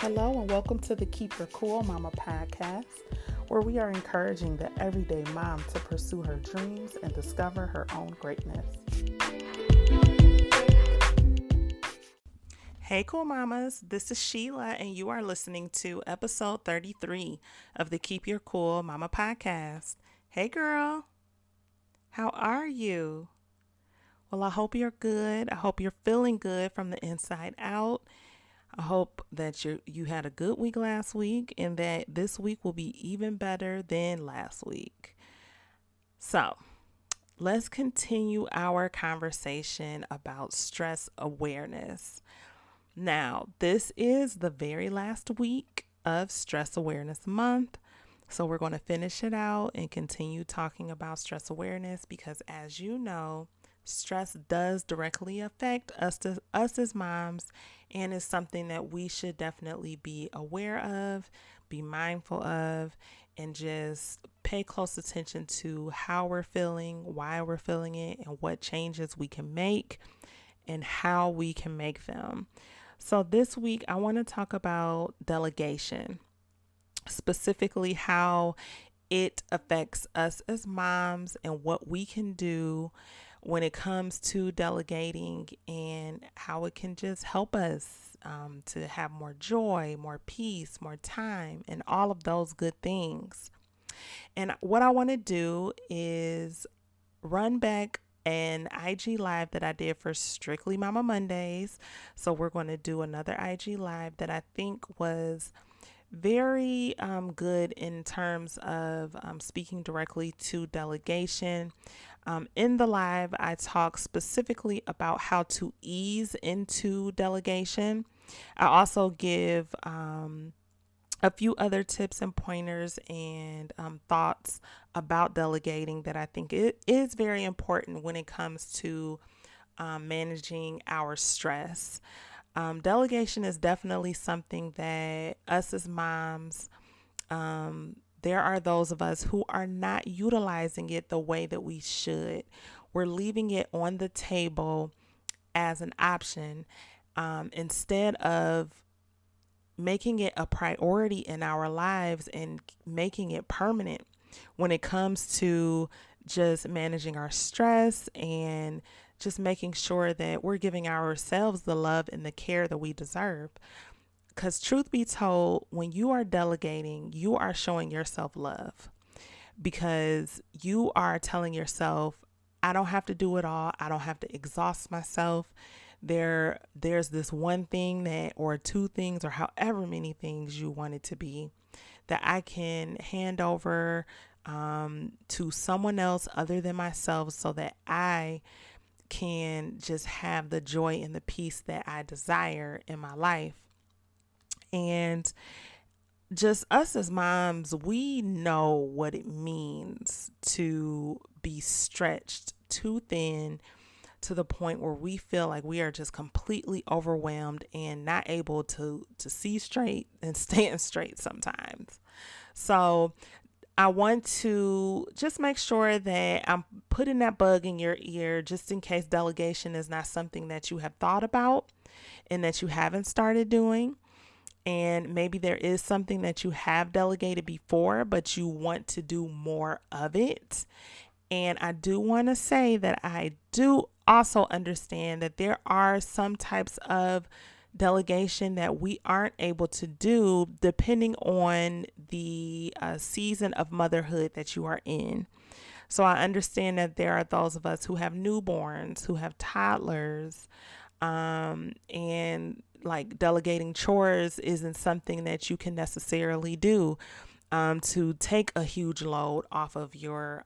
Hello and welcome to the Keep Your Cool Mama podcast, where we are encouraging the everyday mom to pursue her dreams and discover her own greatness. Hey cool mamas, this is Sheilah and you are listening to episode 33 of the Keep Your Cool Mama podcast. Hey girl, how are you? Well, I hope you're good. I hope you're feeling good from the inside out. I hope that you had a good week last week and that this week will be even better than last week. So, let's continue our conversation about stress awareness. Now, this is the very last week of Stress Awareness Month. So we're going to finish it out and continue talking about stress awareness because, as you know, stress does directly affect us as moms, and is something that we should definitely be aware of, be mindful of, and just pay close attention to how we're feeling, why we're feeling it, and what changes we can make and how we can make them. So this week, I want to talk about delegation, specifically how it affects us as moms and what we can do when it comes to delegating and how it can just help us to have more joy, more peace, more time, and all of those good things. And what I want to do is run back an IG live that I did for Strictly Mama Mondays. So we're going to do another IG live that I think was very good in terms of speaking directly to delegation. In the live, I talk specifically about how to ease into delegation. I also give a few other tips and pointers and thoughts about delegating that I think it is very important when it comes to managing our stress. Delegation is definitely something that us as moms, there are those of us who are not utilizing it the way that we should. We're leaving it on the table as an option instead of making it a priority in our lives and making it permanent when it comes to just managing our stress and just making sure that we're giving ourselves the love and the care that we deserve. Because truth be told, when you are delegating, you are showing yourself love because you are telling yourself, I don't have to do it all. I don't have to exhaust myself. There's this one thing or two things, or however many things you want it to be, that I can hand over to someone else other than myself so that I can just have the joy and the peace that I desire in my life. And just us as moms, we know what it means to be stretched too thin to the point where we feel like we are just completely overwhelmed and not able to see straight and stand straight sometimes. So I want to just make sure that I'm putting that bug in your ear just in case delegation is not something that you have thought about and that you haven't started doing. And maybe there is something that you have delegated before, but you want to do more of it. And I do want to say that I do also understand that there are some types of delegation that we aren't able to do depending on the season of motherhood that you are in. So I understand that there are those of us who have newborns, who have toddlers, and like delegating chores isn't something that you can necessarily do to take a huge load off of yourself.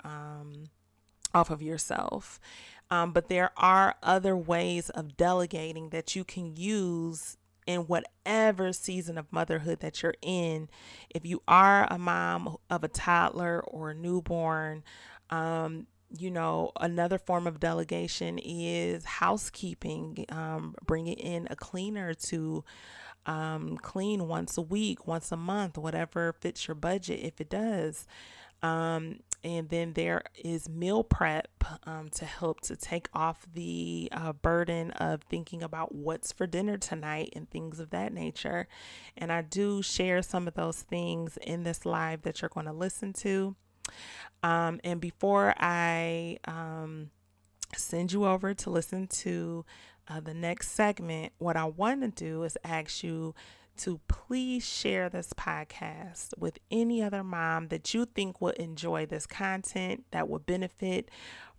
But there are other ways of delegating that you can use in whatever season of motherhood that you're in. If you are a mom of a toddler or a newborn, another form of delegation is housekeeping, bringing in a cleaner to clean once a week, once a month, whatever fits your budget, if it does. And then there is meal prep to help to take off the burden of thinking about what's for dinner tonight and things of that nature. And I do share some of those things in this live that you're going to listen to. And before I send you over to listen to the next segment, what I want to do is ask you to please share this podcast with any other mom that you think would enjoy this content, that would benefit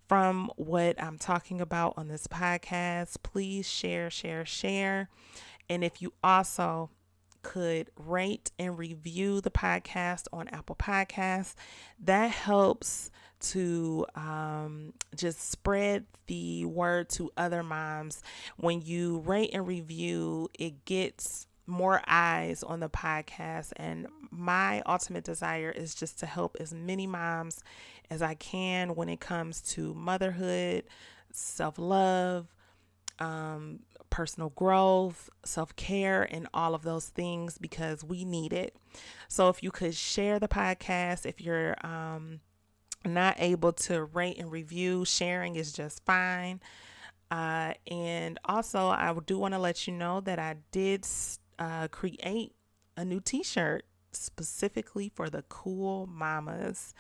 from what I'm talking about on this podcast. Please share, share, share. And if you also could rate and review the podcast on Apple Podcasts, that helps to just spread the word to other moms. When you rate and review, it gets more eyes on the podcast, and my ultimate desire is just to help as many moms as I can when it comes to motherhood, self-love, personal growth, self-care, and all of those things, because we need it. So if you could share the podcast, if you're not able to rate and review, sharing is just fine. And also, I do want to let you know that I did create a new t-shirt specifically for the cool mamas.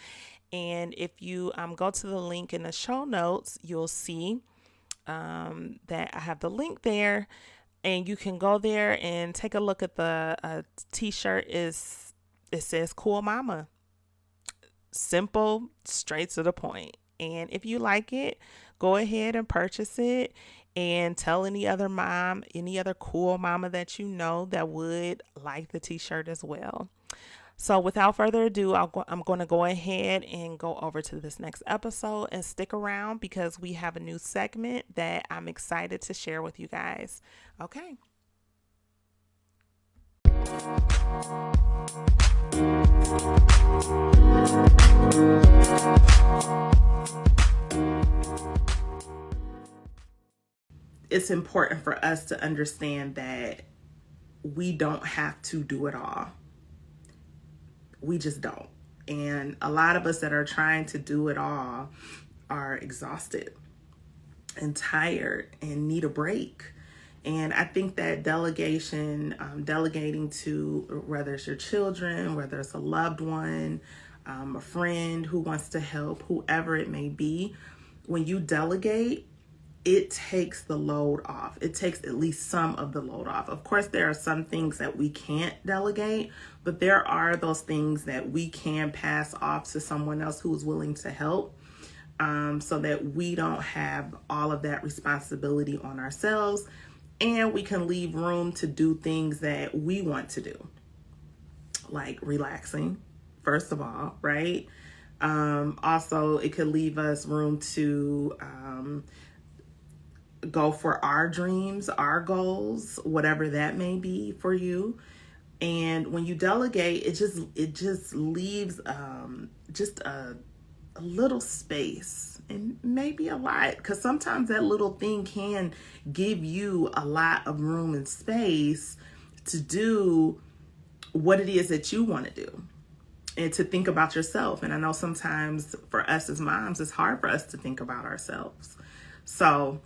And if you go to the link in the show notes, you'll see that I have the link there, and you can go there and take a look at the t-shirt. It says cool mama, simple, straight to the point. And if you like it, go ahead and purchase it, and tell any other mom, any other cool mama that you know that would like the t-shirt as well. So without further ado, I'm going to go ahead and go over to this next episode, and stick around because we have a new segment that I'm excited to share with you guys. Okay. It's important for us to understand that we don't have to do it all. We just don't. And a lot of us that are trying to do it all are exhausted and tired and need a break. And I think that delegation, delegating to, whether it's your children, whether it's a loved one, a friend who wants to help, whoever it may be, when you delegate, it takes the load off. It takes at least some of the load off. Of course, there are some things that we can't delegate, but there are those things that we can pass off to someone else who is willing to help, so that we don't have all of that responsibility on ourselves, and we can leave room to do things that we want to do, like relaxing, first of all, right? Also, it could leave us room to go for our dreams, our goals, whatever that may be for you. And when you delegate, it just leaves just a little space, and maybe a lot, because sometimes that little thing can give you a lot of room and space to do what it is that you want to do, and to think about yourself. And I know sometimes for us as moms, it's hard for us to think about ourselves. So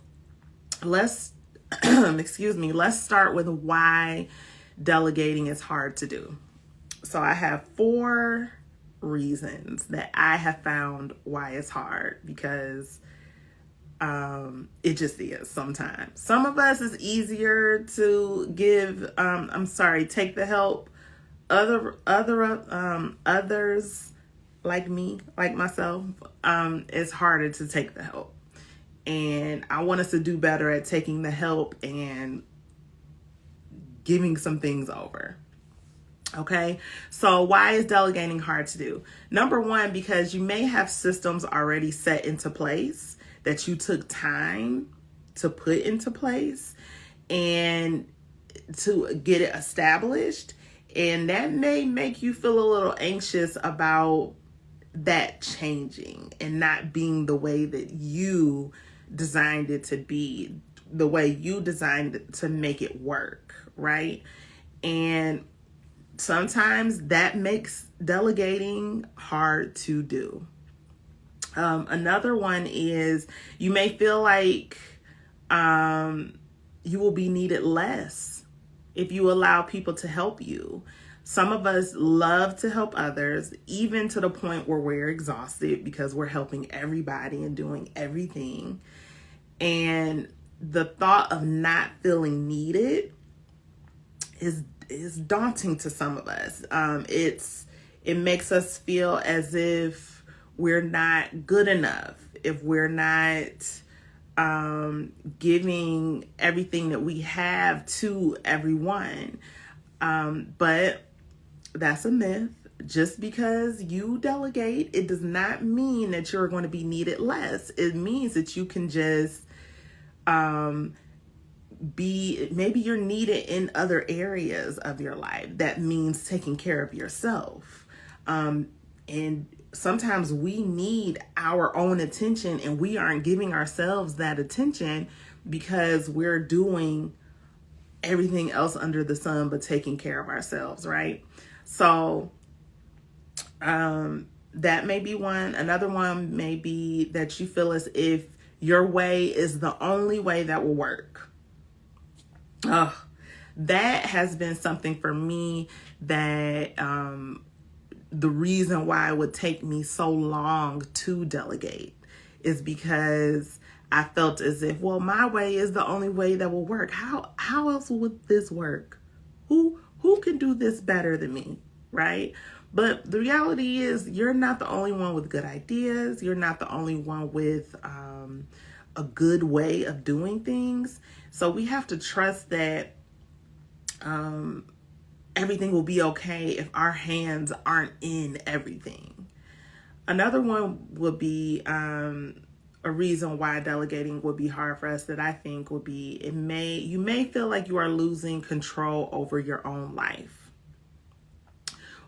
let's let's start with why delegating is hard to do. So I have 4 reasons that I have found why it's hard, because it just is sometimes. Some of us is easier to take the help. Others like me, like myself, it's harder to take the help. And I want us to do better at taking the help and giving some things over. Okay, so why is delegating hard to do? Number one, because you may have systems already set into place that you took time to put into place and to get it established. And that may make you feel a little anxious about that changing and not being the way that you designed it to be, the way you designed it to make it work, right? And sometimes that makes delegating hard to do. Another one is you may feel like you will be needed less if you allow people to help you. Some of us love to help others, even to the point where we're exhausted because we're helping everybody and doing everything. And the thought of not feeling needed is daunting to some of us. It makes us feel as if we're not good enough, if we're not giving everything that we have to everyone. But that's a myth. Just because you delegate, it does not mean that you're going to be needed less. It means that you can just maybe you're needed in other areas of your life. That means taking care of yourself. And sometimes we need our own attention and we aren't giving ourselves that attention because we're doing everything else under the sun but taking care of ourselves, right? So that may be one. Another one may be that you feel as if your way is the only way that will work. That has been something for me that the reason why it would take me so long to delegate is because I felt as if, well, my way is the only way that will work. How else would this work? Who can do this better than me, right? But the reality is you're not the only one with good ideas. You're not the only one with a good way of doing things. So we have to trust that everything will be okay if our hands aren't in everything. Another one would be a reason why delegating would be hard for us that I think would be you may feel like you are losing control over your own life.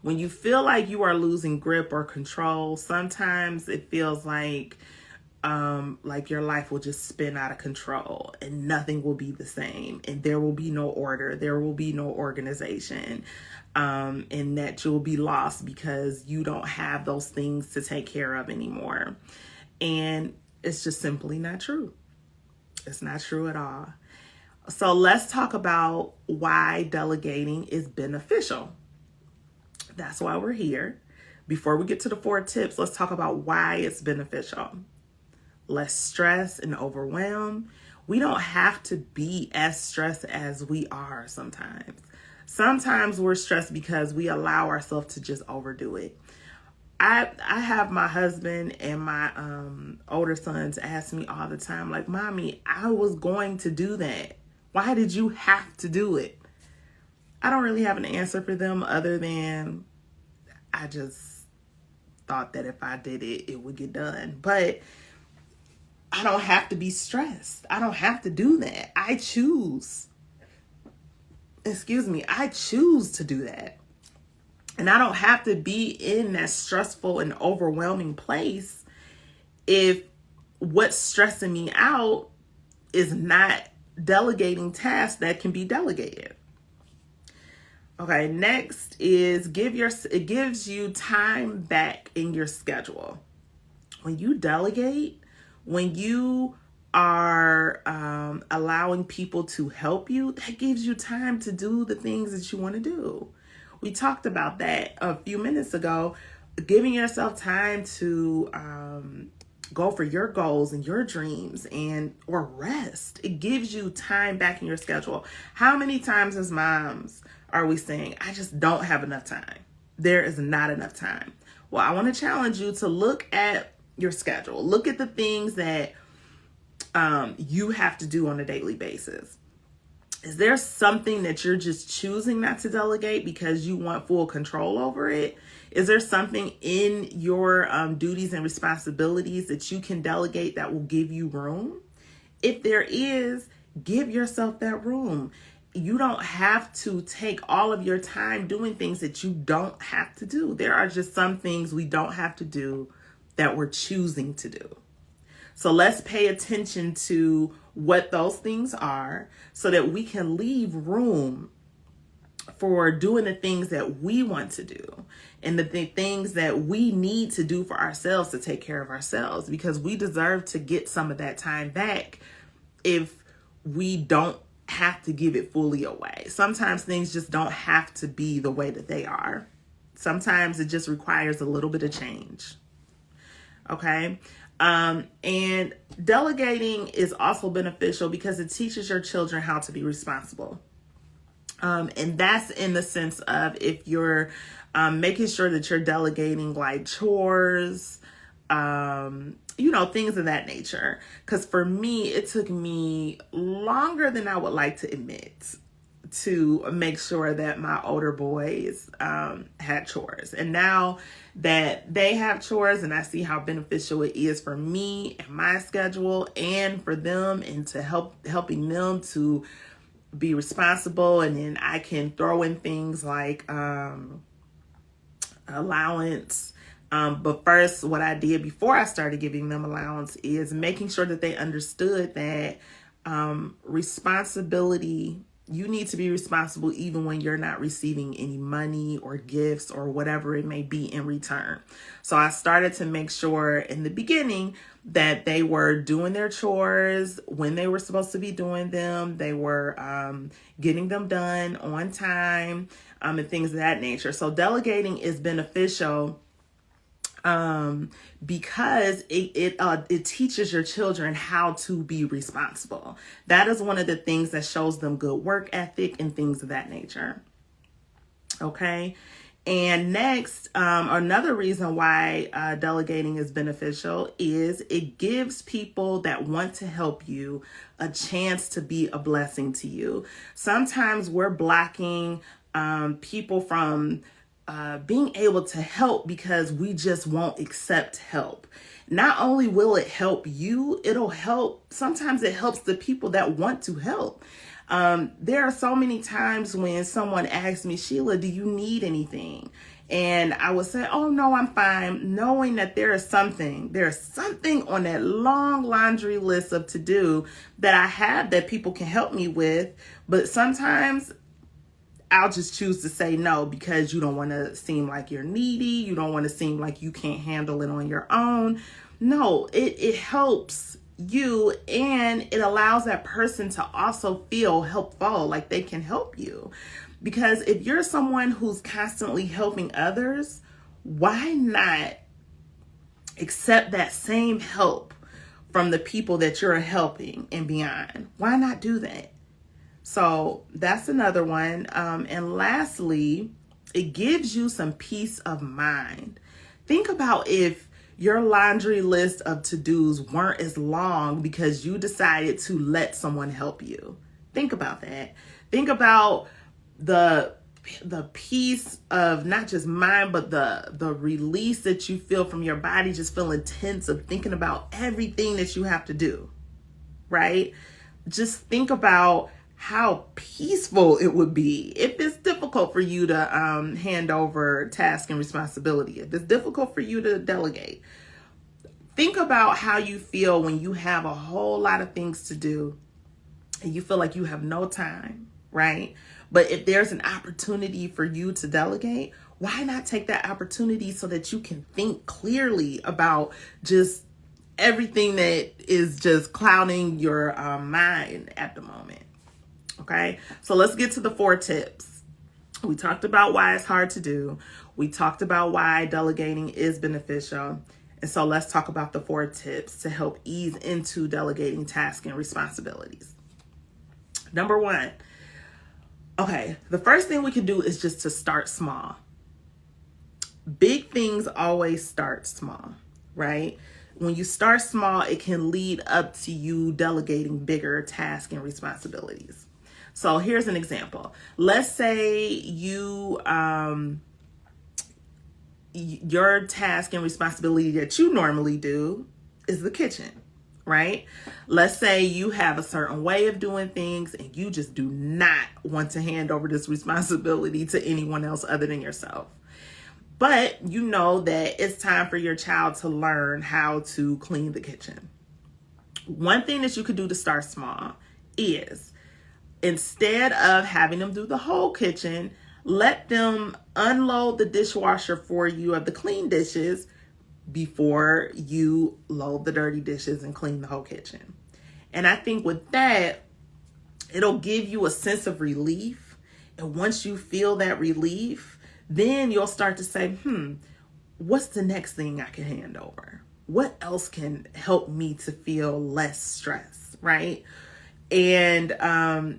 When you feel like you are losing grip or control, sometimes it feels like your life will just spin out of control and nothing will be the same and there will be no order, there will be no organization, and that you'll be lost because you don't have those things to take care of anymore. And it's just simply not true. It's not true at all. So let's talk about why delegating is beneficial. That's why we're here. Before we get to the 4 tips, let's talk about why it's beneficial. Less stress and overwhelm. We don't have to be as stressed as we are sometimes. Sometimes we're stressed because we allow ourselves to just overdo it. I have my husband and my older sons ask me all the time, like, Mommy, I was going to do that. Why did you have to do it? I don't really have an answer for them other than I just thought that if I did it, it would get done. But I don't have to be stressed. I don't have to do that. I choose to do that. And I don't have to be in that stressful and overwhelming place if what's stressing me out is not delegating tasks that can be delegated. Okay, next is it gives you time back in your schedule. When you delegate, when you are allowing people to help you, that gives you time to do the things that you want to do. We talked about that a few minutes ago, giving yourself time to go for your goals and your dreams or rest. It gives you time back in your schedule. How many times as moms are we saying, I just don't have enough time? There is not enough time. Well, I want to challenge you to look at your schedule. Look at the things that you have to do on a daily basis. Is there something that you're just choosing not to delegate because you want full control over it? Is there something in your duties and responsibilities that you can delegate that will give you room? If there is, give yourself that room. You don't have to take all of your time doing things that you don't have to do. There are just some things we don't have to do that we're choosing to do. So let's pay attention to what those things are so that we can leave room for doing the things that we want to do and the things that we need to do for ourselves to take care of ourselves, because we deserve to get some of that time back if we don't have to give it fully away. Sometimes things just don't have to be the way that they are. Sometimes it just requires a little bit of change. Okay. And delegating is also beneficial because it teaches your children how to be responsible. And that's in the sense of if you're making sure that you're delegating like chores, things of that nature. Because for me, it took me longer than I would like to admit to make sure that my older boys had chores. And now that they have chores and I see how beneficial it is for me and my schedule and for them and to helping them to be responsible, and then I can throw in things like allowance. But first, what I did before I started giving them allowance is making sure that they understood that responsibility, you need to be responsible even when you're not receiving any money or gifts or whatever it may be in return. So I started to make sure in the beginning that they were doing their chores when they were supposed to be doing them. They were getting them done on time and things of that nature. So delegating is beneficial because it teaches your children how to be responsible. That is one of the things that shows them good work ethic and things of that nature. Okay. And next, another reason why delegating is beneficial is it gives people that want to help you a chance to be a blessing to you. Sometimes we're blocking people from being able to help because we just won't accept help. Not only will it help you, sometimes it helps the people that want to help. There are so many times when someone asks me, Sheilah, do you need anything? And I would say, oh no, I'm fine. Knowing that there's something on that long laundry list of to do that I have that people can help me with. But sometimes I'll just choose to say no because you don't want to seem like you're needy. You don't want to seem like you can't handle it on your own. No, it helps you, and it allows that person to also feel helpful, like they can help you. Because if you're someone who's constantly helping others, why not accept that same help from the people that you're helping and beyond? Why not do that? So that's another one. And lastly, it gives you some peace of mind. Think about if your laundry list of to-dos weren't as long because you decided to let someone help you. Think about that. Think about the peace of not just mind, but the release that you feel from your body, just feeling tense of thinking about everything that you have to do, right? Just think about how peaceful it would be if it's difficult for you to hand over task and responsibility, if it's difficult for you to delegate. Think about how you feel when you have a whole lot of things to do and you feel like you have no time, right? But if there's an opportunity for you to delegate, why not take that opportunity so that you can think clearly about just everything that is just clouding your mind at the moment? Okay, so let's get to the 4 tips. We talked about why it's hard to do. We talked about why delegating is beneficial. And so let's talk about the 4 tips to help ease into delegating tasks and responsibilities. Number 1. Okay, the first thing we can do is just to start small. Big things always start small, right? When you start small, it can lead up to you delegating bigger tasks and responsibilities. So here's an example. Let's say your task and responsibility that you normally do is the kitchen, right? Let's say you have a certain way of doing things and you just do not want to hand over this responsibility to anyone else other than yourself. But you know that it's time for your child to learn how to clean the kitchen. One thing that you could do to start small is, instead of having them do the whole kitchen, Let them unload the dishwasher for you of the clean dishes before you load the dirty dishes and clean the whole kitchen. And I think with that, it'll give you a sense of relief. And once you feel that relief, then you'll start to say, what's the next thing I can hand over? What else can help me to feel less stress, right? And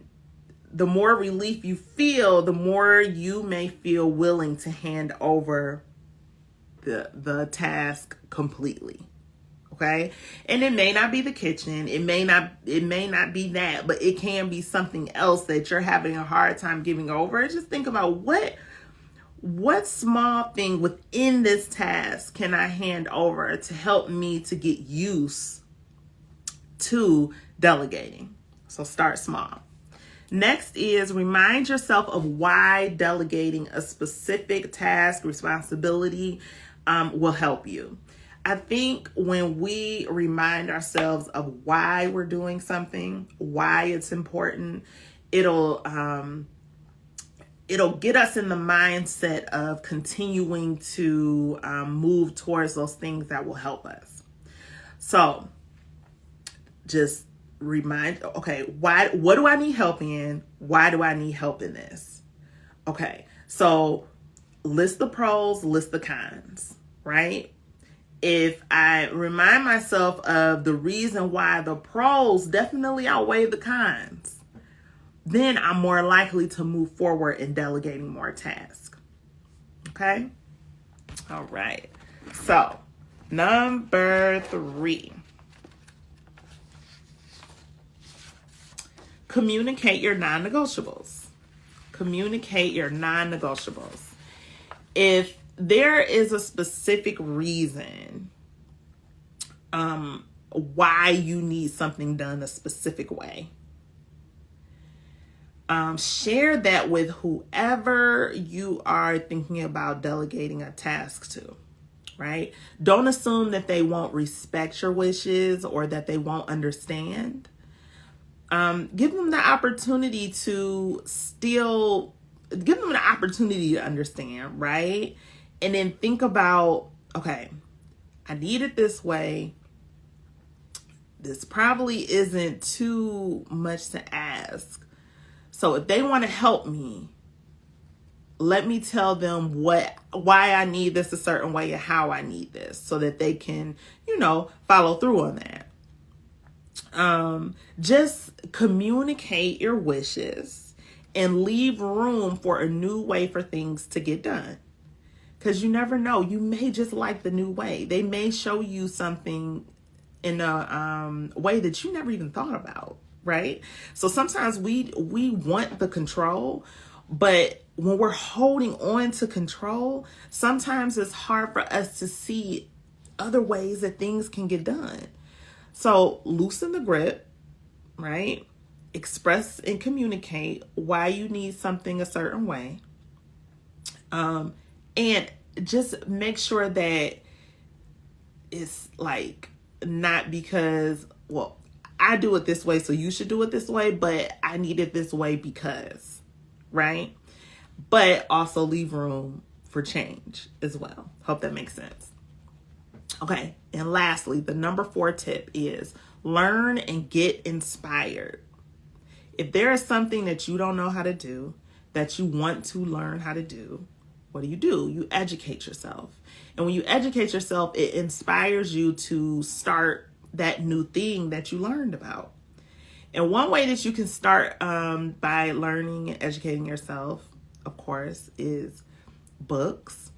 the more relief you feel, the more you may feel willing to hand over the task completely. Okay. And it may not be the kitchen. It may not be that, but it can be something else that you're having a hard time giving over. Just think about what small thing within this task can I hand over to help me to get used to delegating. So start small. Next is remind yourself of why delegating a specific task, responsibility will help you. I think when we remind ourselves of why we're doing something, why it's important, it'll get us in the mindset of continuing to move towards those things that will help us. So just remind, okay, what do I need help in? Why do I need help in this? Okay, so list the pros, list the cons, right? If I remind myself of the reason why the pros definitely outweigh the cons, then I'm more likely to move forward in delegating more tasks. Okay? All right. So, number 3. Communicate your non-negotiables. Communicate your non-negotiables. If there is a specific reason why you need something done a specific way, share that with whoever you are thinking about delegating a task to, right? Don't assume that they won't respect your wishes or that they won't understand. Give them the opportunity to understand, right? And then think about, okay, I need it this way. This probably isn't too much to ask. So if they want to help me, let me tell them why I need this a certain way and how I need this so that they can, follow through on that. Just communicate your wishes and leave room for a new way for things to get done. Because you never know. You may just like the new way. They may show you something in a way that you never even thought about, right? So sometimes we want the control, but when we're holding on to control, sometimes it's hard for us to see other ways that things can get done. So loosen the grip, right? Express and communicate why you need something a certain way. And just make sure that it's like not because, well, I do it this way, so you should do it this way, but I need it this way because, right? But also leave room for change as well. Hope that makes sense. Okay. And lastly, the number 4 tip is learn and get inspired. If there is something that you don't know how to do, that you want to learn how to do, what do? You educate yourself. And when you educate yourself, it inspires you to start that new thing that you learned about. And one way that you can start by learning and educating yourself, of course, is books,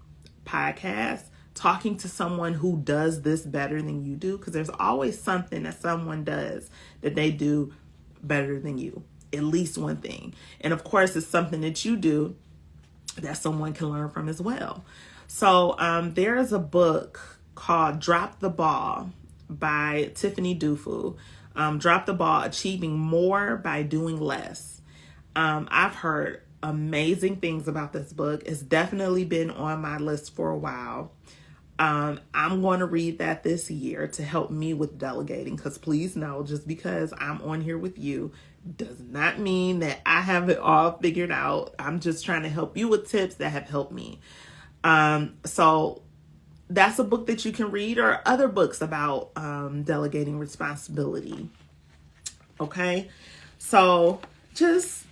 podcasts, talking to someone who does this better than you do, because there's always something that someone does that they do better than you, at least one thing. And of course, it's something that you do that someone can learn from as well. So there is a book called Drop the Ball by Tiffany Dufu. Drop the Ball, Achieving More by Doing Less. I've heard amazing things about this book. It's definitely been on my list for a while. I'm going to read that this year to help me with delegating, because please know, just because I'm on here with you Does not mean that I have it all figured out. I'm just trying to help you with tips that have helped me. So that's a book that you can read, or other books about delegating responsibility. Okay, so just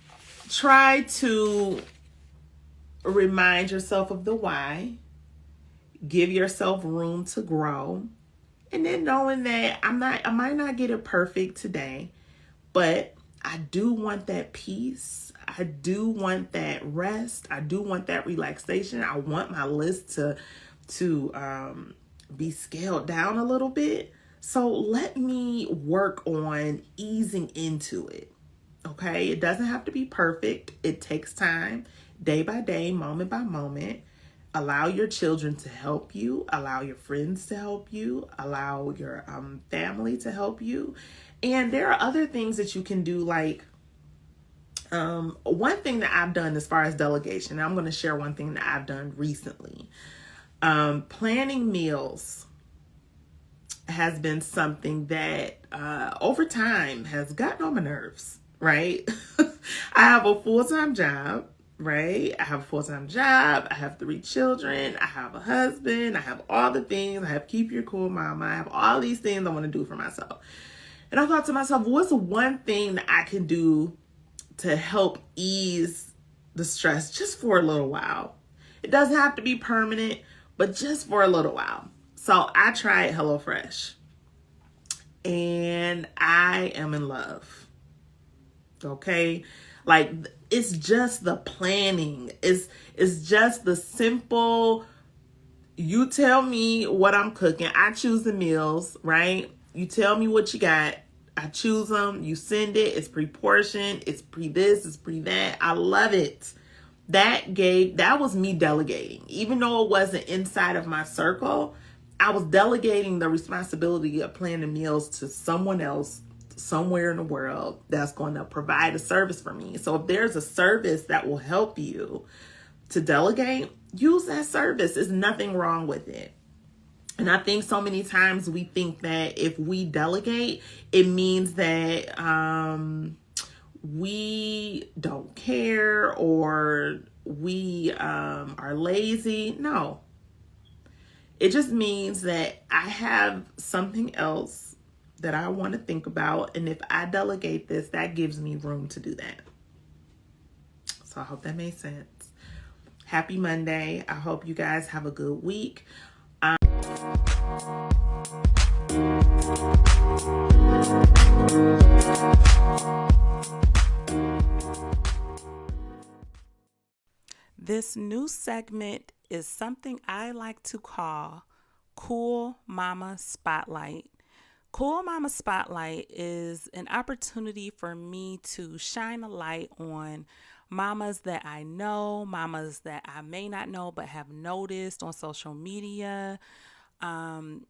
try to remind yourself of the why, give yourself room to grow, and then knowing that I might not get it perfect today, but I do want that peace. I do want that rest. I do want that relaxation. I want my list to be scaled down a little bit. So let me work on easing into it. Okay, it doesn't have to be perfect. It takes time, day by day, moment by moment. Allow your children to help you. Allow your friends to help you. Allow your family to help you. And there are other things that you can do, like one thing that I've done as far as delegation. I'm going to share one thing that I've done recently. Planning meals has been something that over time has gotten on my nerves, right? I have a full-time job, right? I have a full-time job. I have 3 children. I have a husband. I have all the things. I have Keep Your Cool Mama. I have all these things I want to do for myself. And I thought to myself, what's the one thing that I can do to help ease the stress just for a little while? It doesn't have to be permanent, but just for a little while. So I tried HelloFresh, and I am in love. Okay? Like, it's just the planning. It's just the simple, you tell me what I'm cooking. I choose the meals, right? You tell me what you got. I choose them. You send it. It's pre-portioned. It's pre-this. It's pre-that. I love it. That was me delegating. Even though it wasn't inside of my circle, I was delegating the responsibility of planning meals to someone else somewhere in the world that's going to provide a service for me. So if there's a service that will help you to delegate, use that service. There's nothing wrong with it. And I think so many times we think that if we delegate, it means that we don't care, or we are lazy. No, it just means that I have something else that I want to think about. And if I delegate this, that gives me room to do that. So I hope that made sense. Happy Monday. I hope you guys have a good week. This new segment is something I like to call Cool Mama Spotlight. Cool Mama Spotlight is an opportunity for me to shine a light on mamas that I know, mamas that I may not know but have noticed on social media, all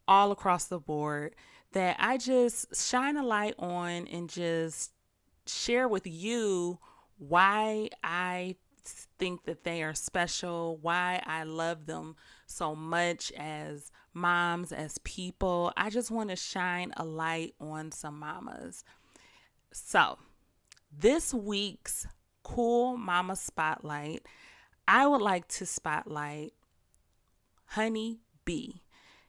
across the board, that I just shine a light on and just share with you why I think that they are special, why I love them so much as moms, as people. I just want to shine a light on some mamas. So, this week's Cool Mama Spotlight, I would like to spotlight Hunni B.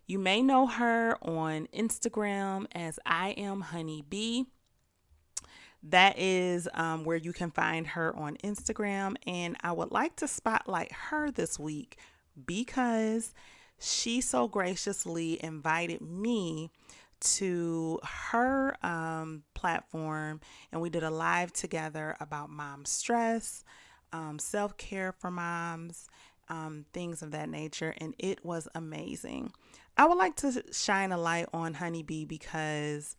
You may know her on Instagram as I am Hunni B. That is where you can find her on Instagram. And I would like to spotlight her this week because she so graciously invited me to her platform, and we did a live together about mom stress, self-care for moms, things of that nature. And it was amazing. I would like to shine a light on Hunni B because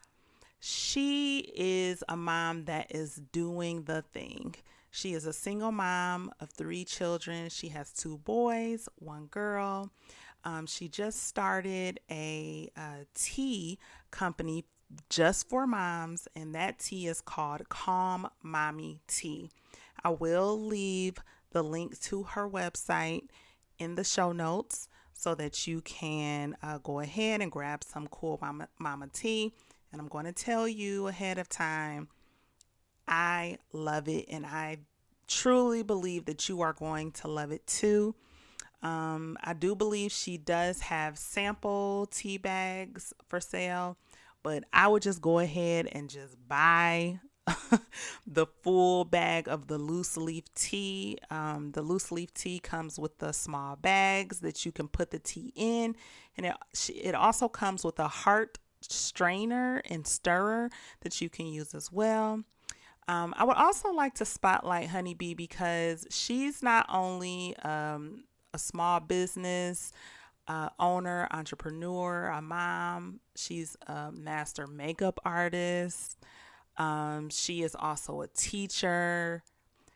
she is a mom that is doing the thing. She is a single mom of 3 children. She has 2 boys, 1 girl. She just started a tea company just for moms, and that tea is called Calm Mommy Tea. I will leave the link to her website in the show notes so that you can go ahead and grab some cool mama tea. And I'm going to tell you ahead of time, I love it, and I truly believe that you are going to love it too. I do believe she does have sample tea bags for sale, but I would just go ahead and just buy the full bag of the loose leaf tea. The loose leaf tea comes with the small bags that you can put the tea in, and it also comes with a heart strainer and stirrer that you can use as well. I would also like to spotlight Hunni B because she's not only a small business owner, entrepreneur, a mom, she's a master makeup artist. She is also a teacher.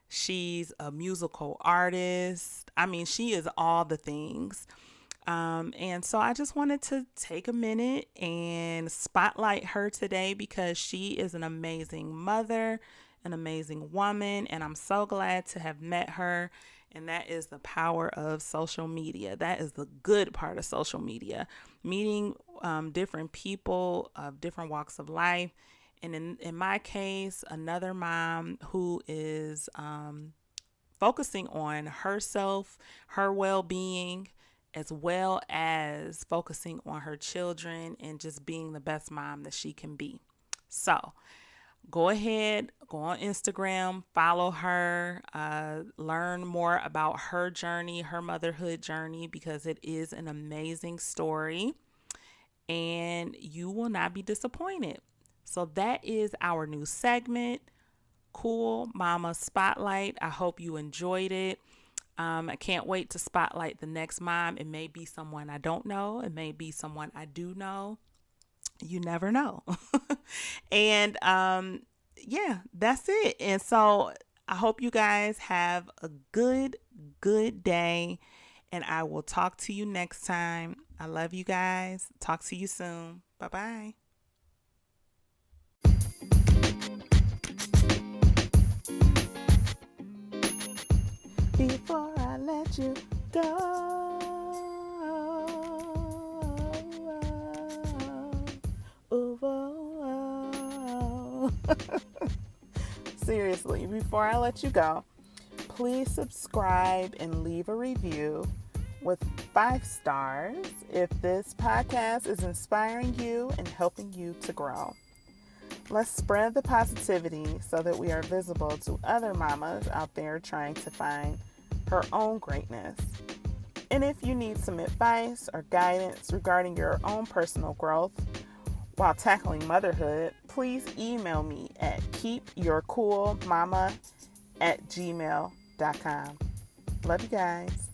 She's a musical artist. I mean, she is all the things. And so I just wanted to take a minute and spotlight her today because she is an amazing mother, an amazing woman, and I'm so glad to have met her. And that is the power of social media. That is the good part of social media. Meeting different people of different walks of life. And in my case, another mom who is focusing on herself, her well being, as well as focusing on her children and just being the best mom that she can be. So go ahead, go on Instagram, follow her, learn more about her journey, her motherhood journey, because it is an amazing story and you will not be disappointed. So that is our new segment, Cool Mama Spotlight. I hope you enjoyed it. I can't wait to spotlight the next mom. It may be someone I don't know. It may be someone I do know. You never know. And yeah, that's it. And so I hope you guys have a good day. And I will talk to you next time. I love you guys. Talk to you soon. Bye bye. Before I let you go, ooh, oh, oh. Seriously, before I let you go, please subscribe and leave a review with 5 stars if this podcast is inspiring you and helping you to grow. Let's spread the positivity so that we are visible to other mamas out there trying to find her own greatness. And if you need some advice or guidance regarding your own personal growth while tackling motherhood, please email me at keepyourcoolmama@gmail.com. Love you guys.